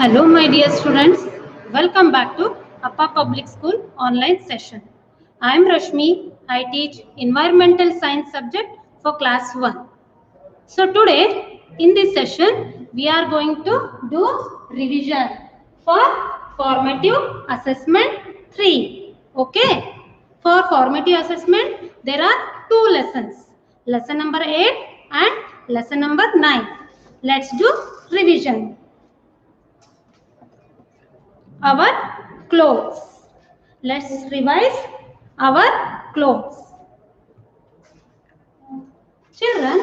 Hello, my dear students. Welcome back to Appa Public School online session. I am Rashmi. I teach Environmental Science subject for class 1. So today in this session we are going to do revision for formative assessment 3. Okay. For formative assessment there are two lessons. Lesson number 8 and lesson number 9. Let's do revision. Our clothes. Let's revise our clothes. Children,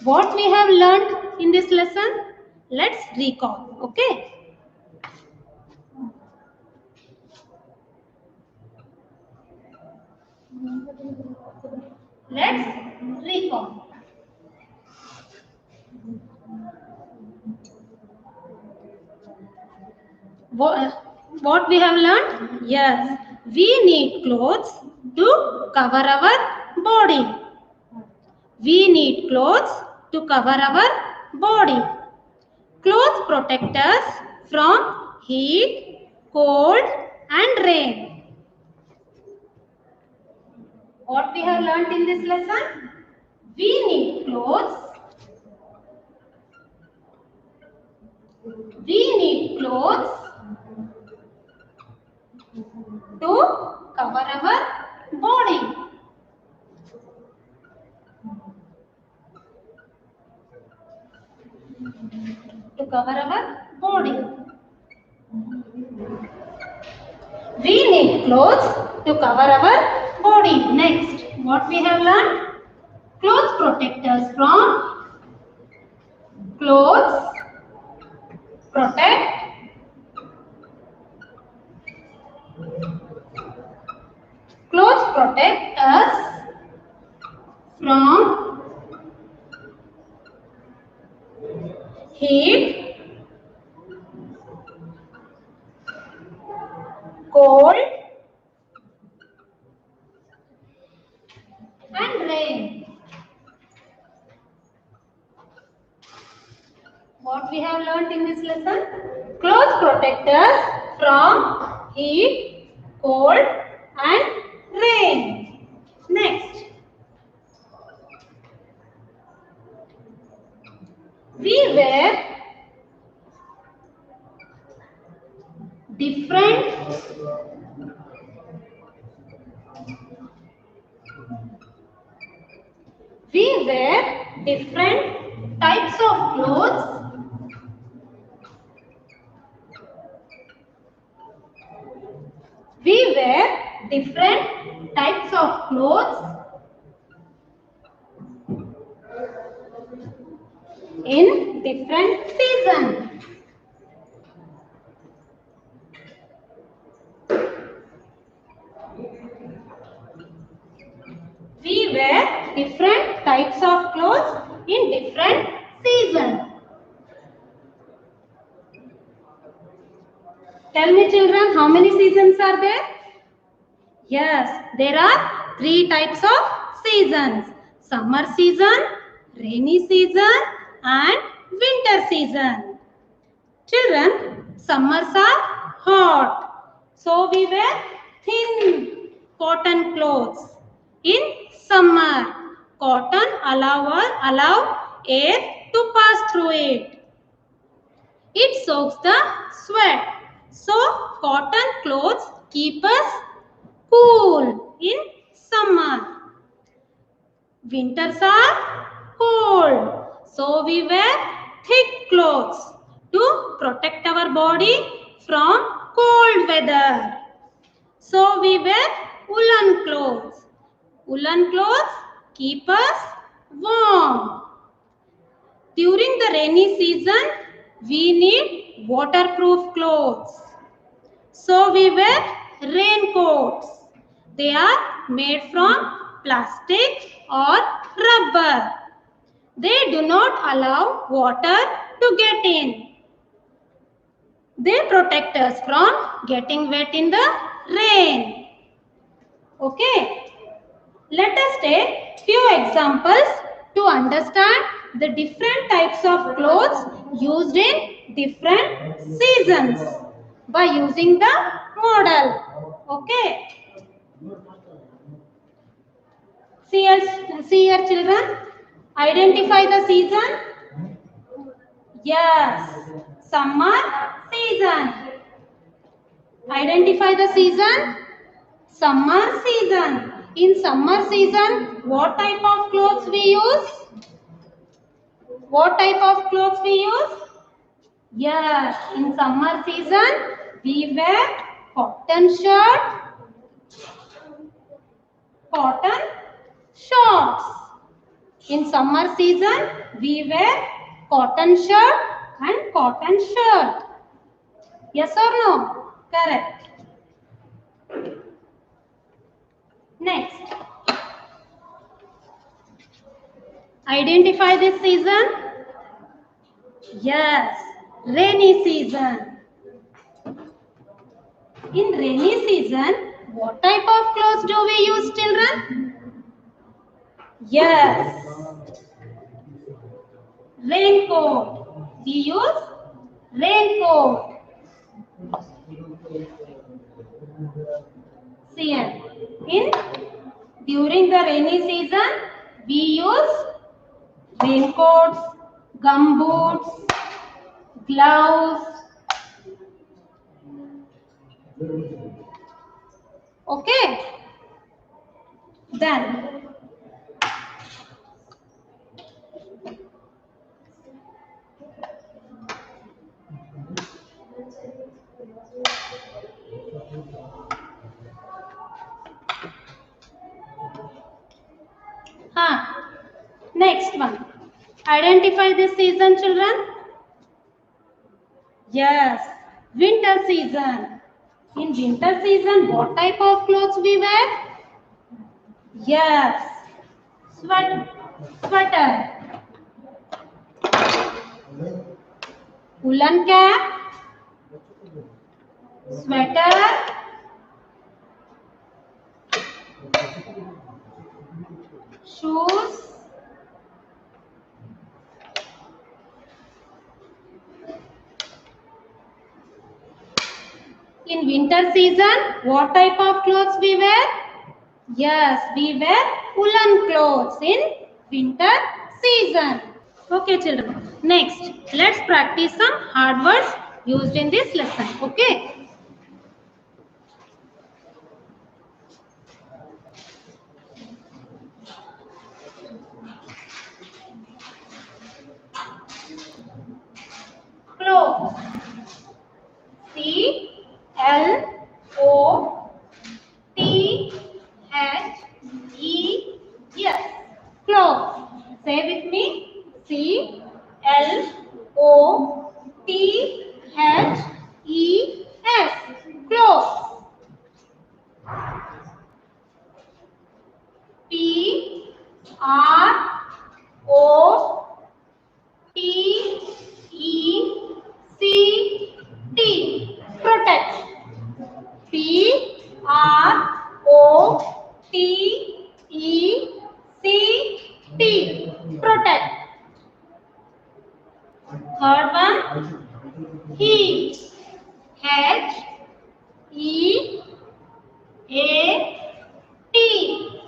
what we have learned in this lesson? Let's recall. Okay. Let's recall. What we have learned? Yes, we need clothes to cover our body. We need clothes to cover our body. Clothes protect us from heat, cold and rain. What we have learnt in this lesson? We need clothes. We need clothes to cover our body. To cover our body. We need clothes to cover our body. Next, what we have learned? Clothes protect us from clothes protect us from heat, cold and rain. What we have learnt in this lesson? Clothes protect us from heat, cold and rain. Next, we wear different types of clothes. We wear different types of clothes in different seasons. We wear different types of clothes in different seasons. Tell me children, how many seasons are there? Yes, there are 3 types of seasons. Summer season, rainy season and winter season. Children, summers are hot. So we wear thin cotton clothes. In summer, cotton allow air to pass through it. It soaks the sweat. So cotton clothes keep us cool in summer. Winters are cold. So we wear thick clothes to protect our body from cold weather. So we wear woolen clothes. Woolen clothes keep us warm. During the rainy season, we need waterproof clothes. So we wear raincoats. They are made from plastic or rubber. They do not allow water to get in. They protect us from getting wet in the rain. Okay. Let us take few examples to understand the different types of clothes used in different seasons by using the model. Okay. See here children. Identify the season. Yes. Summer season. Identify the season. Summer season. In summer season, what type of clothes we use? What type of clothes we use? Yes, in summer season, we wear cotton shirt, cotton shorts. In summer season, we wear cotton shirt and cotton shirt. Yes or no? Correct. Next. Identify this season. Yes, rainy season. In rainy season, what type of clothes do we use, children? Yes, raincoat. We use raincoat. See here. During the rainy season, we use raincoats, gumboots, gloves. Okay. Then next one. Identify this season, children. Yes, winter season. In winter season, what type of clothes we wear? Yes, sweater, woolen cap, sweater, shoes, in winter season, what type of clothes we wear? Yes, we wear woolen clothes in winter season. Okay, children. Next, let's practice some hard words used in this lesson. Okay. Clothes. C-L-O-T-H-E-S. Clothes. Say with me. C-L-O-T-H-E-S. Clothes. P-R-O-T-E-C-T. Protect. P-R-O-T-E-C-T. Protect. Third one. Heat. H-E-A-T.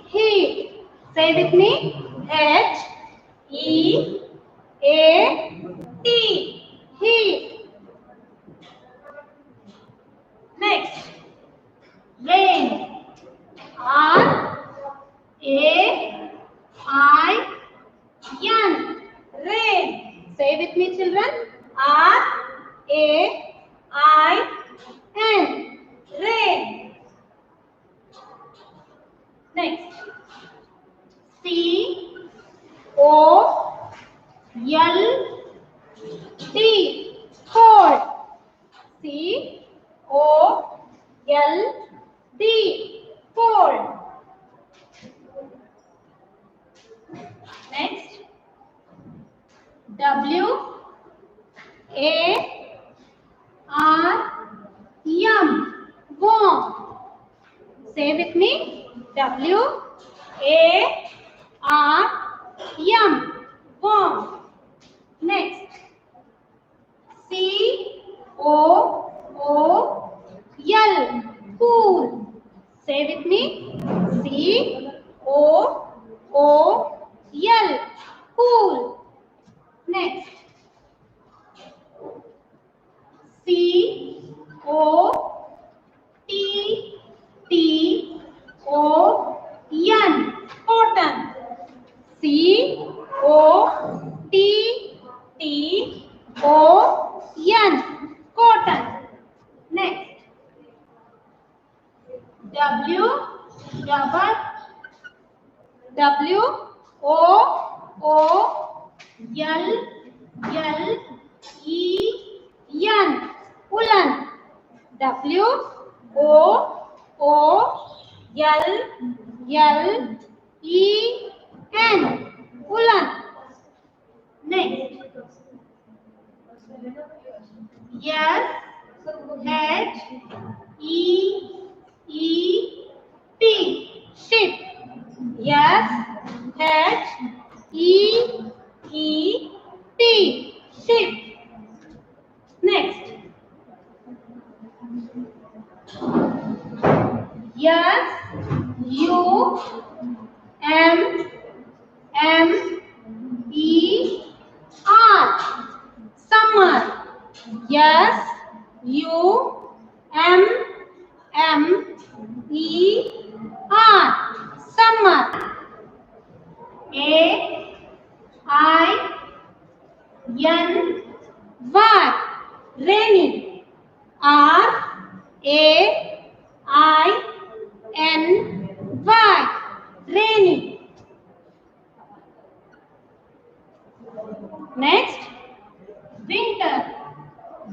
Heat. Say with me. H-E-A-T. Heat. Next. Rain. R-A-I-N. Rain. Say with me, children. R-A-I-N. Rain. Next. C-O-L-D. Cold. C-O-L-D. Cold. Next. W-A-R-M. Warm. Say with me. W-A-R-M. Warm. Next. C-O-O-L, cool. Say with me. C-O-O-L, cool. Next. C-O-T-T-O-N, cotton. C-O-T-T-O-N, cotton. Next. W-O-O-L-L-E-N, woolen. W-O-O-L-L-E-N, woolen. Next. S-H-E-E-P, sheep. S-H-E-E-P, sheep. Next. S-U-M-M-E-R, summer. S-U-M-M-E-R, summer. A-I-N-Y, rainy. R-A-I-N-Y, rainy. Next. Winter.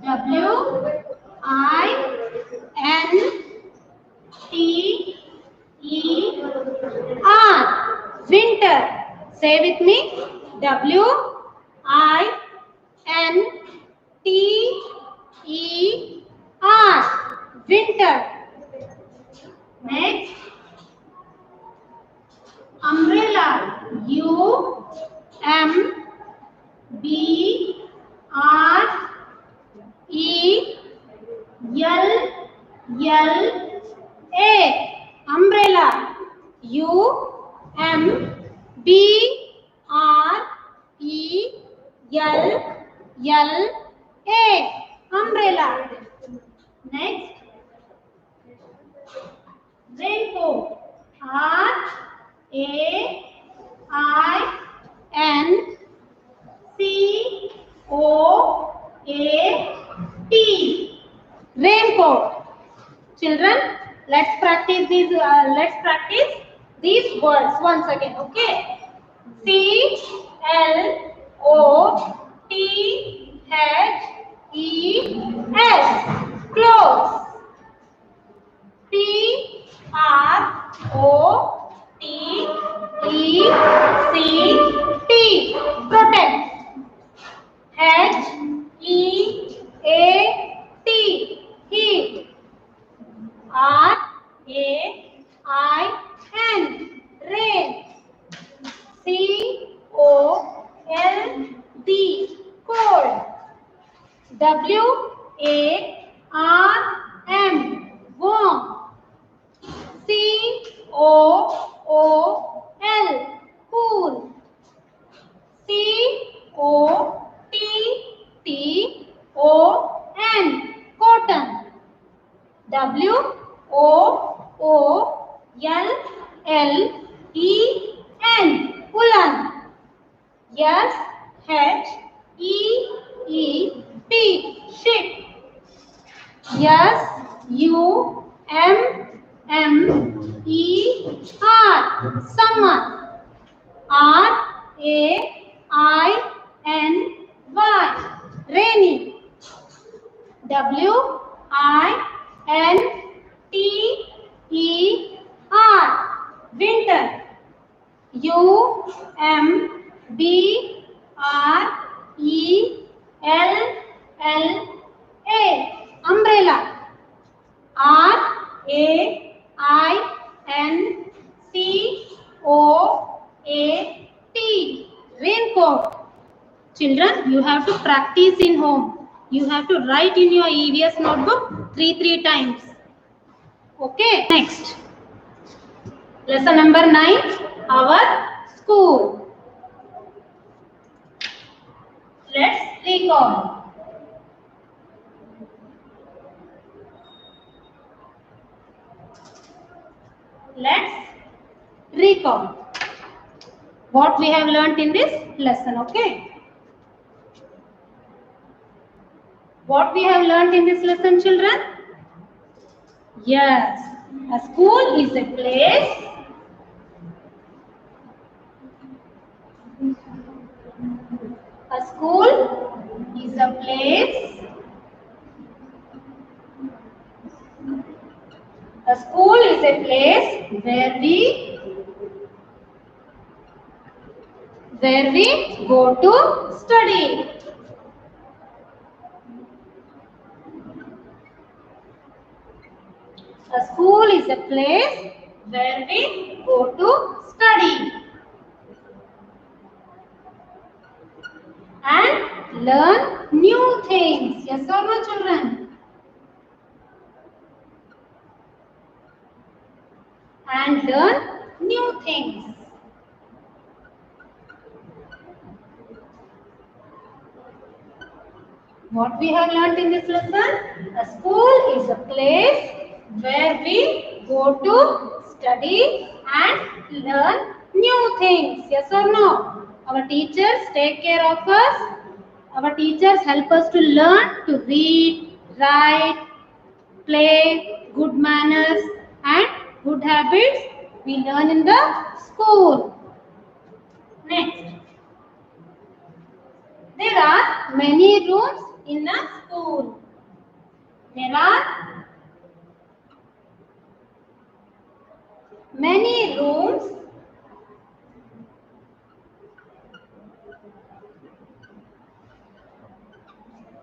W-I-N-T-E-R, winter. Say with me. W-I-N-T-E-R, winter. Next. Umbrella. U-M-B-R-E-L-L-A, umbrella. U-M-B-R-E-L-L-A, umbrella. Next. Raincoat. R-A-I-N-C-O-A-T, raincoat. Children, let's practice these words once again. Okay. C-L-O-T-H-E-S, clothes. P-R-O-T-E-C-T, protect. H-E-A-T, heat. R-A-I-N, rain. C-O-L-D, cold. W-A-R-M, warm. C-O-O-L, cool. C-O-T-T-O-N, cotton. W-O-O-L-L-E-N, woolen. S-H-E-E-P, sheep. S-U-M-M-E-R, summer. R-A-I-N-Y, rainy. W-I-N-T-E-R, winter. U-M-B-R-E-L-L-A, umbrella. R-A-I-N-C-O-A-T, raincoat. Children, you have to practice in home. You have to write in your EVS notebook three times. Okay. Next. Lesson number 9. Our school. Let's recall. Let's recall what we have learnt in this lesson. Okay. What we have learnt in this lesson, children? Yes, a school is a place. A school is a place. A school is a place where we go to study. A school is a place where we go to study and learn new things. Yes or no, children? And learn new things. What we have learnt in this lesson? A school is a place where we go to study and learn new things. Yes or no? Our teachers take care of us. Our teachers help us to learn to read, write, play, good manners and good habits we learn in the school. Next. There are many rooms in a school.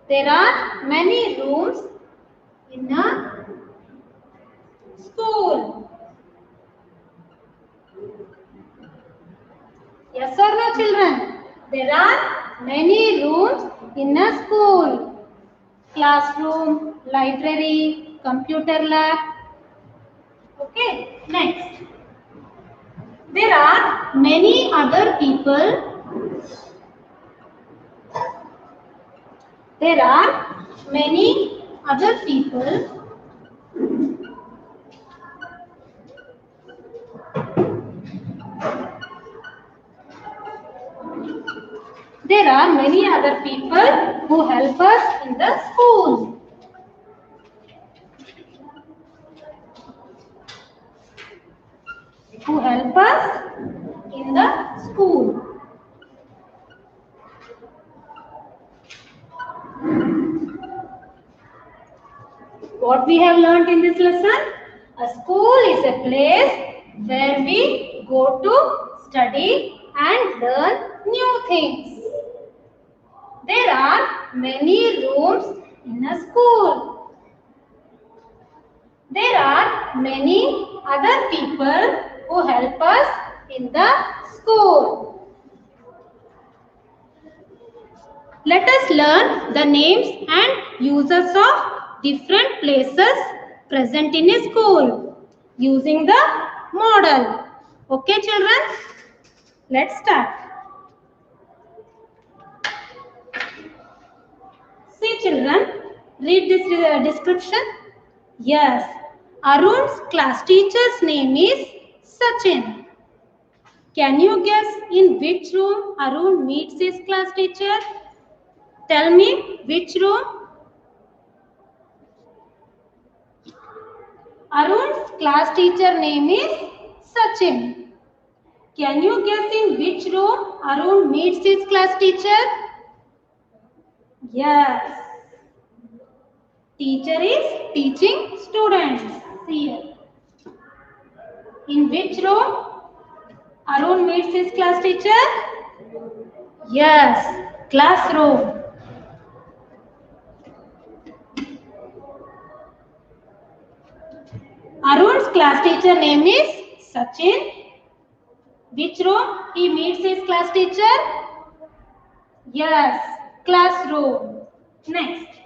There are many rooms in a school. Yes or no, children? There are many rooms in a school. Classroom, library, computer lab. Okay, next. There are many other people. There are many other people There are many other people who help us in the school. Who help us in the school. What we have learnt in this lesson? A school is a place where we go to study and learn new things. There are many rooms in a school. There are many other people who help us in the school. Let us learn the names and uses of different places present in a school using the model. Okay, children? Let's start. See, children, read this description. Yes, Arun's class teacher's name is Sachin. Can you guess in which room Arun meets his class teacher? Tell me which room? Arun's class teacher name is Sachin. Can you guess in which room Arun meets his class teacher? Yes. Teacher is teaching students. See here. In which room Arun meets his class teacher? Yes, classroom. Arun's class teacher name is Sachin. Which room he meets his class teacher? Yes, classroom. Next.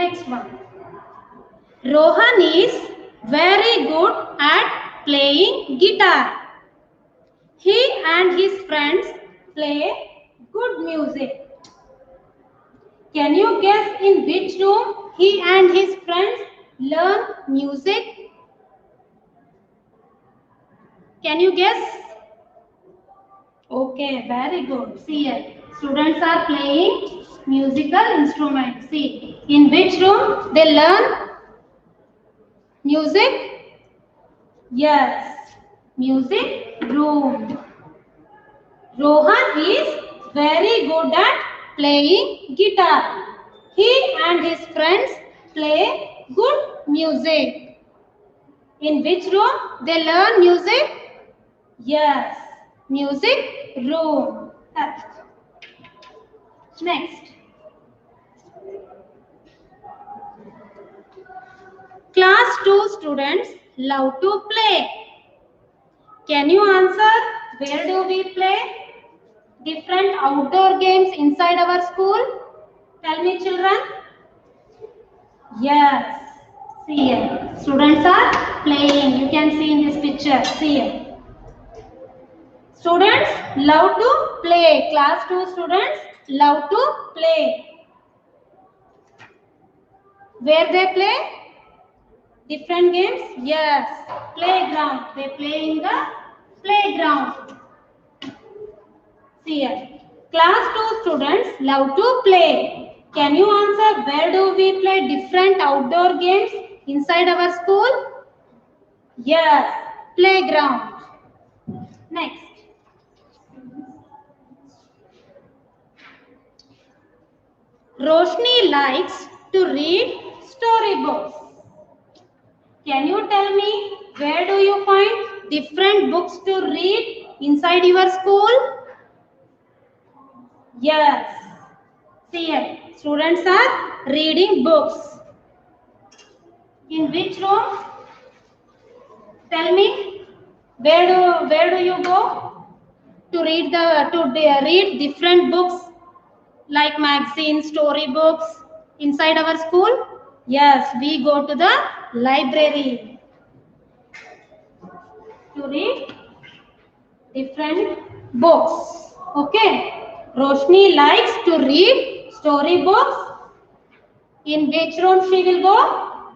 Next one. Rohan is very good at playing guitar. He and his friends play good music. Can you guess in which room he and his friends learn music? Can you guess? Okay, very good. See here, students are playing musical instruments. See, in which room they learn music? Yes, music room. Rohan is very good at playing guitar. He and his friends play good music. In which room they learn music? Yes, music room. Next. Class 2 students love to play. Can you answer? Where do we play? Different outdoor games inside our school? Tell me, children. Yes. See here. Students are playing. You can see in this picture. See here. Students love to play. Class 2 students love to play. Where they play? Different games? Yes. Playground. They play in the playground. See here. Class 2 students love to play. Can you answer where do we play different outdoor games inside our school? Yes. Playground. Next. Roshni likes to read storybooks. Can you tell me where do you find different books to read inside your school? Yes. See here, students are reading books. In which room? Tell me, where do you go to read different books like magazines, story books inside our school? Yes, we go to the library to read different books. Okay. Roshni likes to read story books. In which room she will go?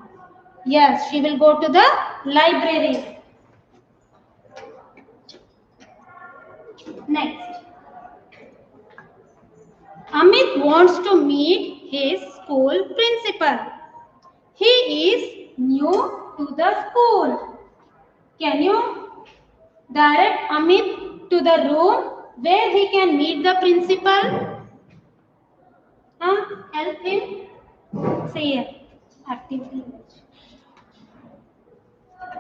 Yes, she will go to the library. Next. Amit wants to meet his school principal. He is new to the school. Can you direct Amit to the room where he can meet the principal? Help him. Say here. Activity.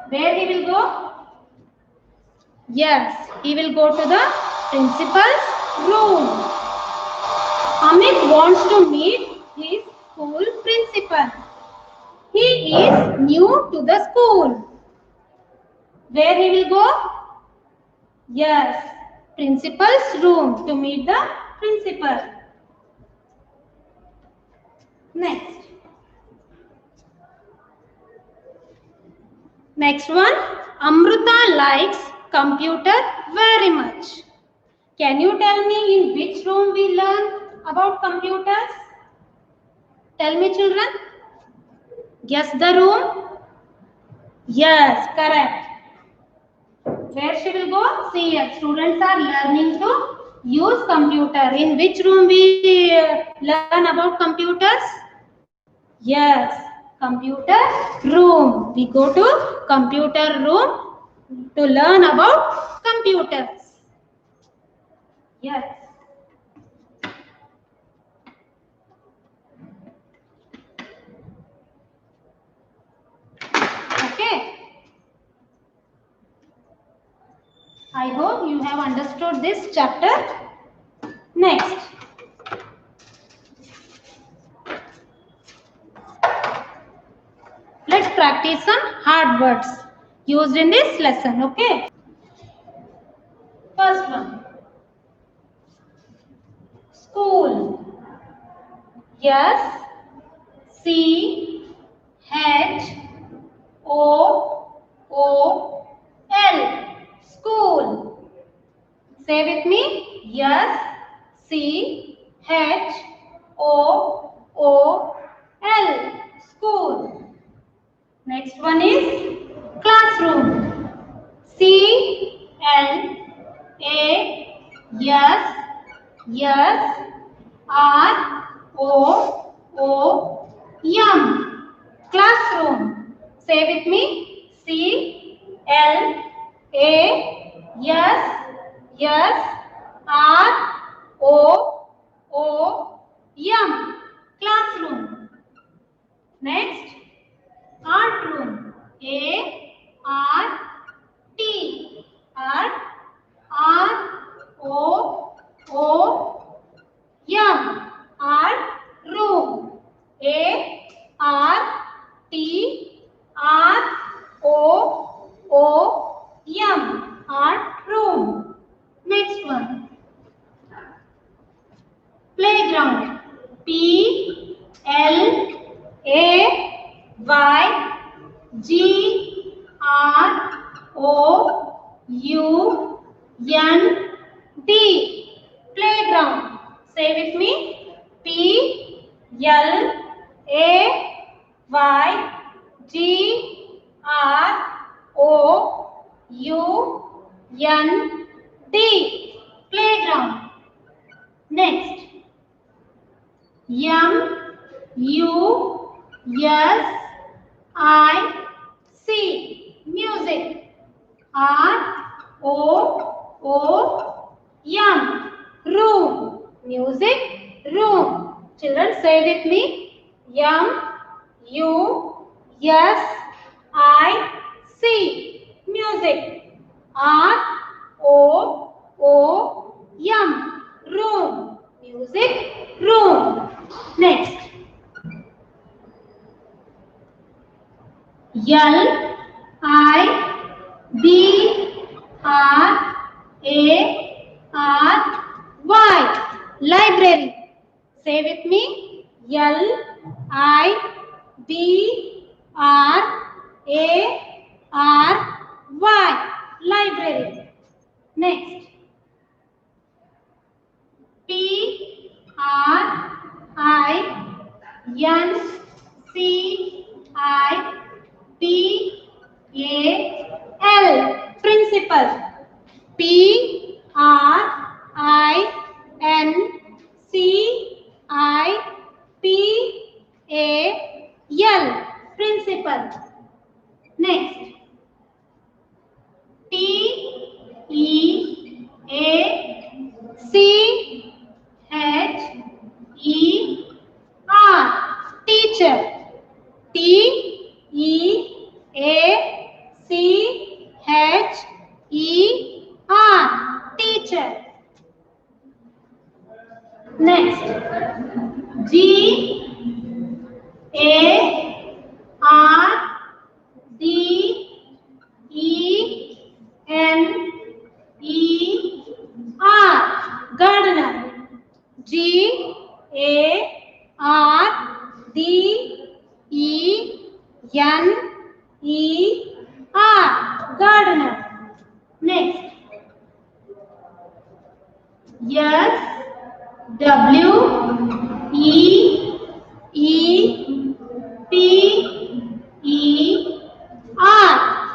Where he will go? Yes, he will go to the principal's room. Amit wants to meet his school principal. He is new to the school. Where he will go? Yes, principal's room to meet the principal. Next. Next one, Amruta likes computer very much. Can you tell me in which room we learn about computers? Tell me, children. Guess the room? Yes, correct. Where she will go? See here, students are learning to use computer. In which room we learn about computers? Yes, computer room. We go to computer room to learn about computers. Yes. Okay. I hope you have understood this chapter. Next. Let's practice some hard words used in this lesson. Okay. First one. School. Yes. H O L, school. Say with me. Yes, School, school. Next one is classroom. Classroom. Classroom. Say with me. CLASSROOM. Classroom. Next, art room. ART. Art. ROOM. Art room. ARTROOM. Art room. Next one. Playground. PLAYGROUND. Playground. Say with me. PLAYGROUND. Playground. Next. MUSIC. Music. ROOM. Music room. Children, say with me. MUSIC. Music. ROOM. Room. Music room. Next. LIBRARY. Library. Say with me. LIBRARY. Library. Next. PRINCIPAL. Principal. PRINCIPAL. Principal. Next. TEACHER. Teacher. Next. Gardener. Gardener. Next.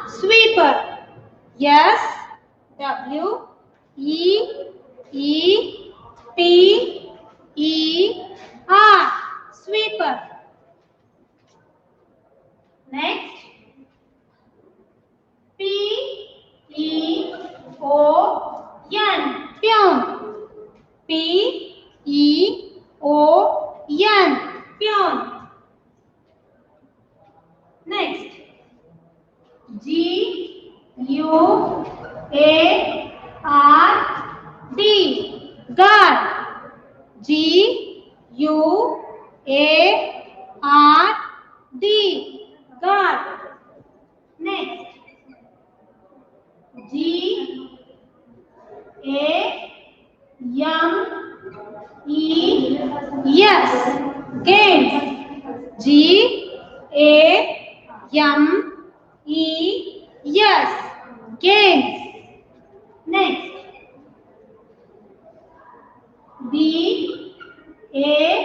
Sweeper. Sweeper. Next. Peon. Peon. Next. Guard. Guard. Next. Games. G-A-M-E-S. Games. Next. B-A-S-K-E-T-B-A-L.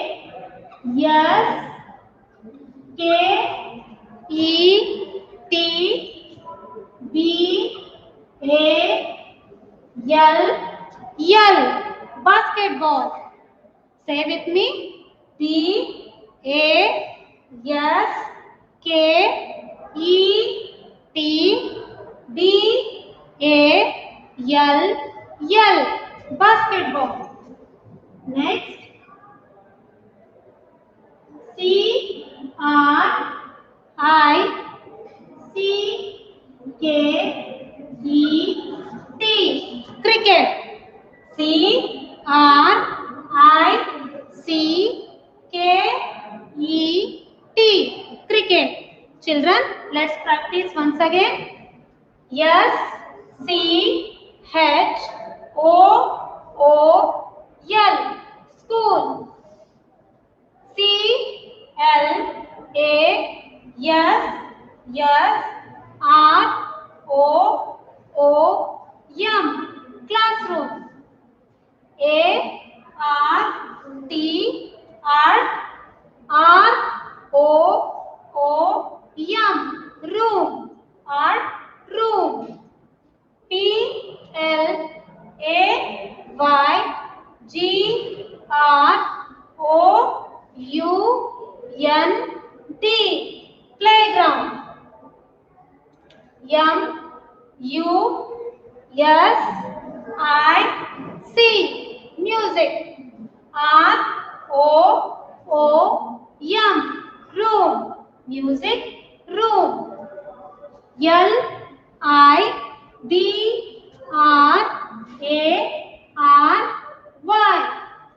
Basketball. Say with me. B-A-S-K-E-T-B-A-L. Basketball. Next. C-R-I-C-K-E-T. Cricket. C-R-I-C-K-E-T. Cricket. Children, let's practice once again. S-C-H-O-O-L. School. C-L-A-S-S-R-O-O-M. Classroom. A-R-T-Art. R-O-O-M. Room. Art room. P-L-A-Y-G-R-O-U-N-D. Playground. M-U-S-I-C. Music. R-O-O-M. Room. Music room. L-I-B-R-A-R-Y.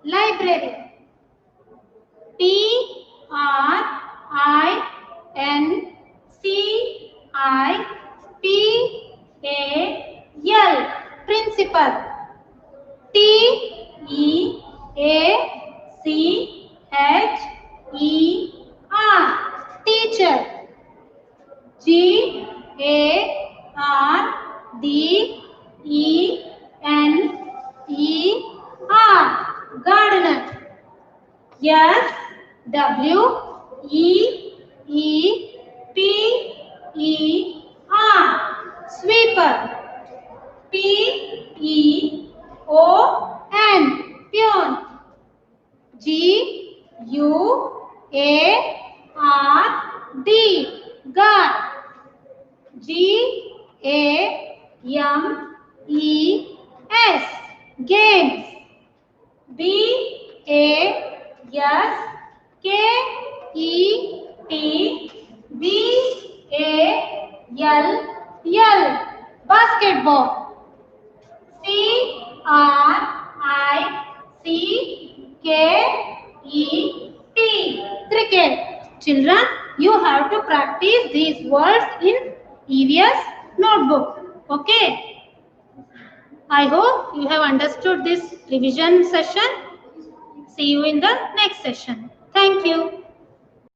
Library. P-R-I-N-C-I-P-A-L. Principal. T-E-A-C-H-E-R. Teacher. G-A-R-D-E-N-E-R. Gardener. S-W-E-E-P-E-R. Sweeper. P-E-O-N. Peon. G-U-A-R-D. Guard. G-A-M-E-S. Games. B-A-S-K-E-T-B-A-L-L. Basketball. C-R-I-C-K-E-T. Cricket. Children, you have to practice these words in EVS notebook. Okay. I hope you have understood this revision session. See you in the next session. Thank you.